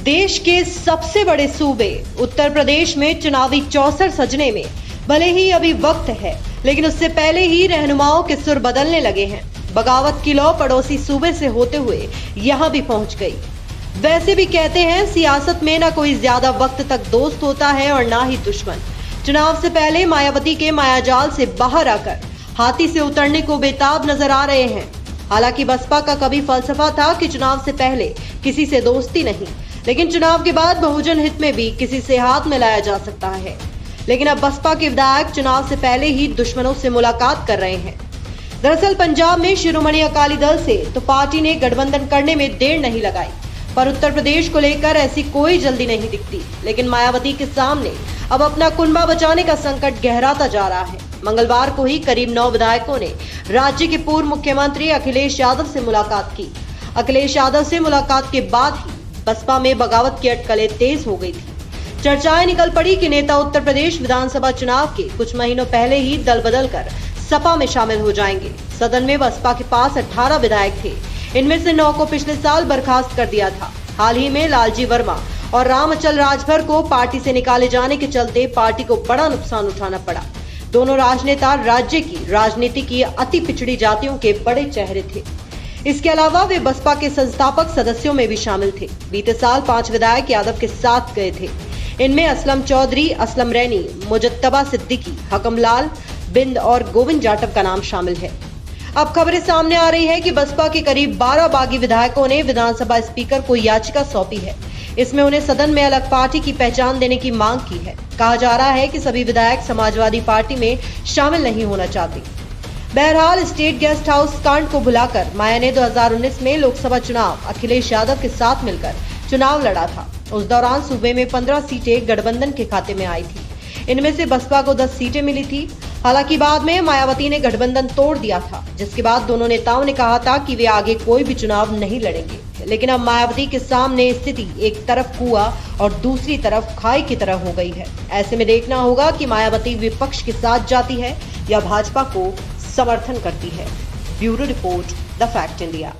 देश के सबसे बड़े सूबे उत्तर प्रदेश में चुनावी चौसर सजने में भले ही अभी वक्त है, लेकिन उससे पहले ही रहनुमाओं के सुर बदलने लगे हैं। बगावत की लौ पड़ोसी सूबे से होते हुए यहां भी पहुंच गई। वैसे भी कहते हैं सियासत में ना कोई ज्यादा वक्त तक दोस्त होता है और ना ही दुश्मन। चुनाव से पहले मायावती के मायाजाल से बाहर आकर हाथी से उतरने को बेताब नजर आ रहे हैं। हालांकि बसपा का कभी फलसफा था कि चुनाव से पहले किसी से दोस्ती नहीं, लेकिन चुनाव के बाद बहुजन हित में भी किसी से हाथ मिलाया जा सकता है। लेकिन अब बसपा के विधायक चुनाव से पहले ही दुश्मनों से मुलाकात कर रहे हैं। दरअसल पंजाब में शिरोमणि अकाली दल से तो पार्टी ने गठबंधन करने में देर नहीं लगाई, पर उत्तर प्रदेश को लेकर ऐसी कोई जल्दी नहीं दिखती। लेकिन मायावती के सामने अब अपना कुनबा बचाने का संकट गहराता जा रहा है। मंगलवार को ही करीब 9 विधायकों ने राज्य के पूर्व मुख्यमंत्री अखिलेश यादव से मुलाकात की। अखिलेश यादव से मुलाकात के बाद ही बसपा में बगावत की अटकलें तेज हो गई थी। चर्चाएं निकल पड़ी कि नेता उत्तर प्रदेश विधानसभा चुनाव के कुछ महीनों पहले ही दल बदल कर सपा में शामिल हो जाएंगे। सदन में बसपा के पास 18 विधायक थे, इनमें से 9 को पिछले साल बर्खास्त कर दिया था। हाल ही में लालजी वर्मा और रामअचल राजभर को पार्टी से निकाले जाने के चलते पार्टी को बड़ा नुकसान उठाना पड़ा। दोनों राजनेता राज्य की राजनीति की अति पिछड़ी जातियों के बड़े चेहरे थे। इसके अलावा वे बसपा के संस्थापक सदस्यों में भी शामिल थे। बीते साल 5 विधायक यादव के साथ गए थे। इनमें असलम चौधरी, असलम रैनी, मुजत्तबा सिद्दीकी, हकमलाल बिंद और गोविंद जाटव का नाम शामिल है। अब खबरें सामने आ रही है कि बसपा के करीब 12 बागी विधायकों ने विधानसभा स्पीकर को याचिका सौंपी है। इसमें उन्हें सदन में अलग पार्टी की पहचान देने की मांग की है। कहा जा रहा है कि सभी विधायक समाजवादी पार्टी में शामिल नहीं होना चाहते। बहरहाल स्टेट गेस्ट हाउस कांड को भुलाकर माया ने 2019 में लोकसभा चुनाव अखिलेश यादव के साथ मिलकर चुनाव लड़ा था। उस दौरान सूबे में 15 सीटें गठबंधन के खाते में आई थी। इनमें से बसपा को 10 सीटें मिली थी। हालांकि बाद में मायावती ने गठबंधन तोड़ दिया था, जिसके बाद दोनों नेताओं ने कहा था कि वे आगे कोई भी चुनाव नहीं लड़ेंगे। लेकिन अब मायावती के सामने स्थिति एक तरफ कुआं और दूसरी तरफ खाई की तरह हो गई है। ऐसे में देखना होगा कि मायावती विपक्ष के साथ जाती है या भाजपा को समर्थन करती है। Bureau report, the fact India.